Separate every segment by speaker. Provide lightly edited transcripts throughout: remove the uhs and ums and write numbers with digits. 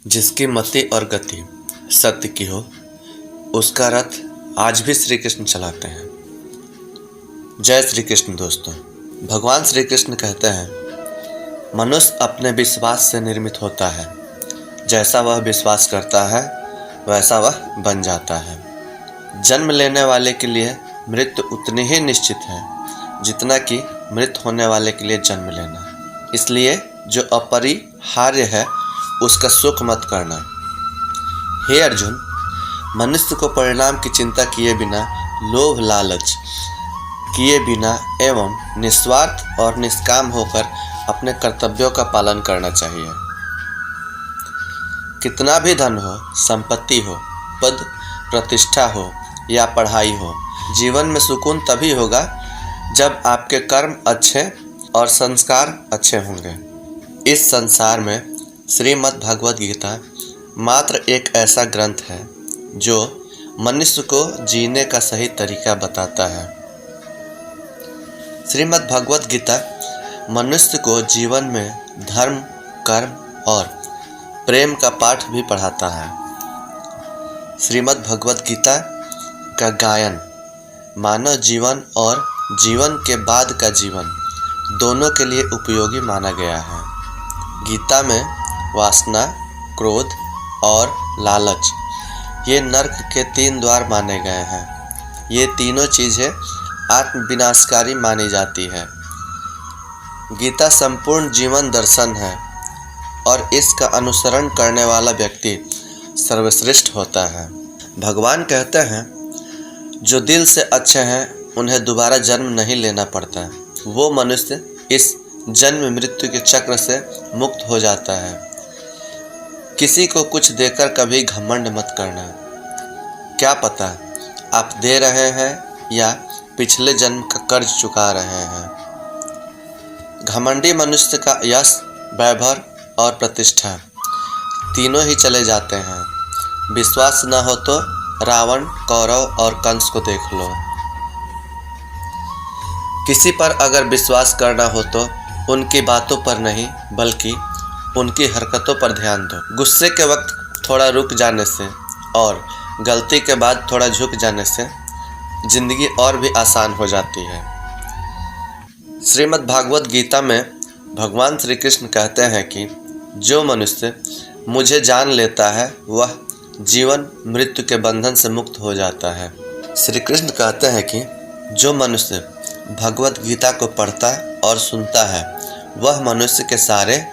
Speaker 1: जिसकी मति और गति सत्य की हो, उसका रथ आज भी श्री कृष्ण चलाते हैं। जय श्री कृष्ण दोस्तों। भगवान श्री कृष्ण कहते हैं, मनुष्य अपने विश्वास से निर्मित होता है। जैसा वह विश्वास करता है वैसा वह बन जाता है। जन्म लेने वाले के लिए मृत्यु उतनी ही निश्चित है जितना कि मृत होने वाले के लिए जन्म लेना। इसलिए जो अपरिहार्य है उसका सुख मत करना। हे अर्जुन, मनुष्य को परिणाम की चिंता किए बिना, लोभ लालच किए बिना एवं निस्वार्थ और निष्काम होकर अपने कर्तव्यों का पालन करना चाहिए। कितना भी धन हो, संपत्ति हो, पद प्रतिष्ठा हो या पढ़ाई हो, जीवन में सुकून तभी होगा जब आपके कर्म अच्छे और संस्कार अच्छे होंगे। इस संसार में श्रीमद् भगवद गीता मात्र एक ऐसा ग्रंथ है जो मनुष्य को जीने का सही तरीका बताता है। श्रीमद् भगवद गीता मनुष्य को जीवन में धर्म, कर्म और प्रेम का पाठ भी पढ़ाता है। श्रीमद् भगवद गीता का गायन मानव जीवन और जीवन के बाद का जीवन दोनों के लिए उपयोगी माना गया है। गीता में वासना, क्रोध और लालच ये नरक के 3 द्वार माने गए हैं। ये तीनों चीज़ें आत्मविनाशकारी मानी जाती है। गीता संपूर्ण जीवन दर्शन है और इसका अनुसरण करने वाला व्यक्ति सर्वश्रेष्ठ होता है। भगवान कहते हैं, जो दिल से अच्छे हैं उन्हें दोबारा जन्म नहीं लेना पड़ता। वो मनुष्य इस जन्म मृत्यु के चक्र से मुक्त हो जाता है। किसी को कुछ देकर कभी घमंड मत करना। क्या पता आप दे रहे हैं या पिछले जन्म का कर्ज चुका रहे हैं। घमंडी मनुष्य का यश, वैभव और प्रतिष्ठा तीनों ही चले जाते हैं। विश्वास न हो तो रावण, कौरव और कंस को देख लो। किसी पर अगर विश्वास करना हो तो उनकी बातों पर नहीं बल्कि उनकी हरकतों पर ध्यान दो। गुस्से के वक्त थोड़ा रुक जाने से और गलती के बाद थोड़ा झुक जाने से जिंदगी और भी आसान हो जाती है। श्रीमद् भागवत गीता में भगवान श्री कृष्ण कहते हैं कि जो मनुष्य मुझे जान लेता है वह जीवन मृत्यु के बंधन से मुक्त हो जाता है। श्री कृष्ण कहते हैं कि जो मनुष्य भगवत गीता को पढ़ता और सुनता है वह मनुष्य के सारे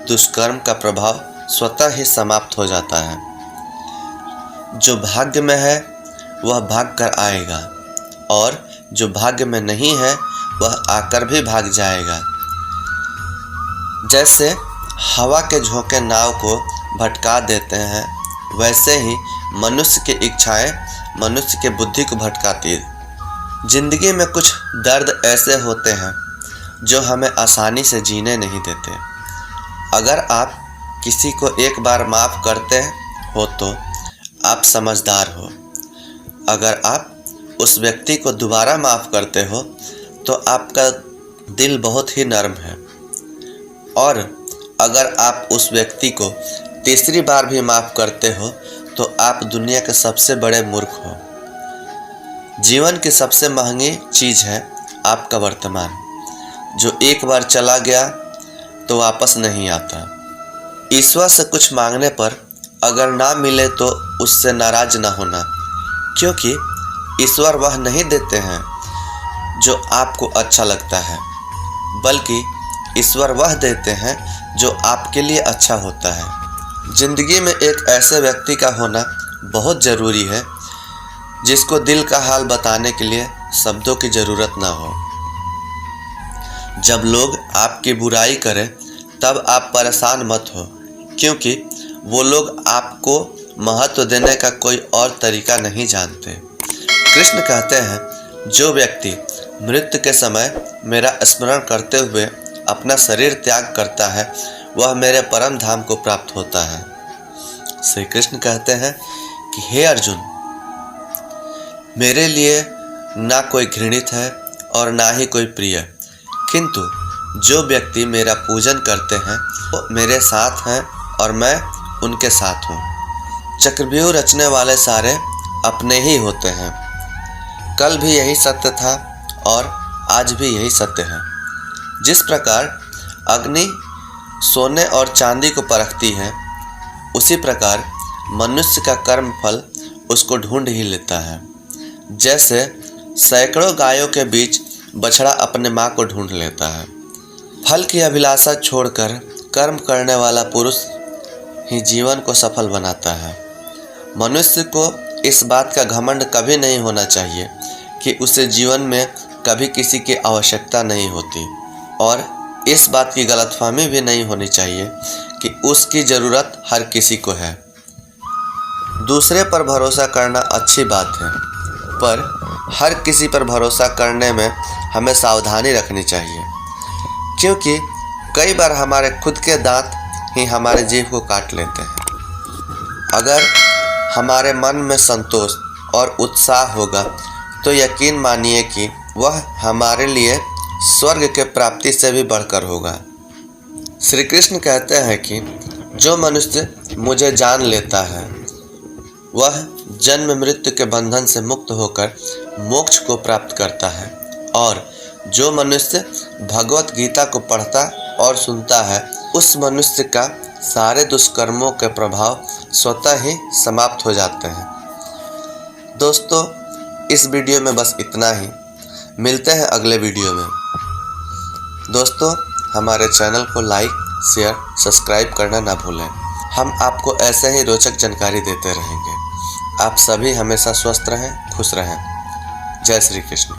Speaker 1: दुष्कर्म का प्रभाव स्वतः ही समाप्त हो जाता है। जो भाग्य में है वह भाग कर आएगा और जो भाग्य में नहीं है वह आकर भी भाग जाएगा। जैसे हवा के झोंके नाव को भटका देते हैं, वैसे ही मनुष्य की इच्छाएं मनुष्य के बुद्धि को भटकाती है। जिंदगी में कुछ दर्द ऐसे होते हैं जो हमें आसानी से जीने नहीं देते। अगर आप किसी को एक बार माफ़ करते हो तो आप समझदार हो। अगर आप उस व्यक्ति को दोबारा माफ़ करते हो तो आपका दिल बहुत ही नर्म है। और अगर आप उस व्यक्ति को तीसरी बार भी माफ़ करते हो तो आप दुनिया के सबसे बड़े मूर्ख हो। जीवन की सबसे महंगी चीज़ है आपका वर्तमान, जो एक बार चला गया तो वापस नहीं आता। ईश्वर से कुछ मांगने पर अगर ना मिले तो उससे नाराज ना होना, क्योंकि ईश्वर वह नहीं देते हैं जो आपको अच्छा लगता है, बल्कि ईश्वर वह देते हैं जो आपके लिए अच्छा होता है। जिंदगी में एक ऐसे व्यक्ति का होना बहुत ज़रूरी है जिसको दिल का हाल बताने के लिए शब्दों की ज़रूरत ना हो। जब लोग आपकी बुराई करें तब आप परेशान मत हो, क्योंकि वो लोग आपको महत्व देने का कोई और तरीका नहीं जानते। कृष्ण कहते हैं, जो व्यक्ति मृत्यु के समय मेरा स्मरण करते हुए अपना शरीर त्याग करता है वह मेरे परम धाम को प्राप्त होता है। श्री कृष्ण कहते हैं कि हे अर्जुन, मेरे लिए ना कोई घृणित है और ना ही कोई प्रिय, किंतु जो व्यक्ति मेरा पूजन करते हैं वो मेरे साथ हैं और मैं उनके साथ हूँ। चक्रव्यूह रचने वाले सारे अपने ही होते हैं। कल भी यही सत्य था और आज भी यही सत्य है। जिस प्रकार अग्नि सोने और चांदी को परखती है, उसी प्रकार मनुष्य का कर्म फल उसको ढूंढ ही लेता है। जैसे सैकड़ों गायों के बीच बछड़ा अपने माँ को ढूंढ लेता है। फल की अभिलाषा छोड़कर कर्म करने वाला पुरुष ही जीवन को सफल बनाता है। मनुष्य को इस बात का घमंड कभी नहीं होना चाहिए कि उसे जीवन में कभी किसी की आवश्यकता नहीं होती, और इस बात की गलतफहमी भी नहीं होनी चाहिए कि उसकी ज़रूरत हर किसी को है। दूसरे पर भरोसा करना अच्छी बात है, पर हर किसी पर भरोसा करने में हमें सावधानी रखनी चाहिए, क्योंकि कई बार हमारे खुद के दांत ही हमारे जीभ को काट लेते हैं। अगर हमारे मन में संतोष और उत्साह होगा तो यकीन मानिए कि वह हमारे लिए स्वर्ग के प्राप्ति से भी बढ़कर होगा। श्री कृष्ण कहते हैं कि जो मनुष्य मुझे जान लेता है वह जन्म मृत्यु के बंधन से मुक्त होकर मोक्ष को प्राप्त करता है, और जो मनुष्य भगवत गीता को पढ़ता और सुनता है उस मनुष्य का सारे दुष्कर्मों के प्रभाव स्वतः ही समाप्त हो जाते हैं। दोस्तों, इस वीडियो में बस इतना ही। मिलते हैं अगले वीडियो में। दोस्तों, हमारे चैनल को लाइक, शेयर, सब्सक्राइब करना ना भूलें। हम आपको ऐसे ही रोचक जानकारी देते रहेंगे। आप सभी हमेशा स्वस्थ रहें, खुश रहें। जय श्री कृष्ण।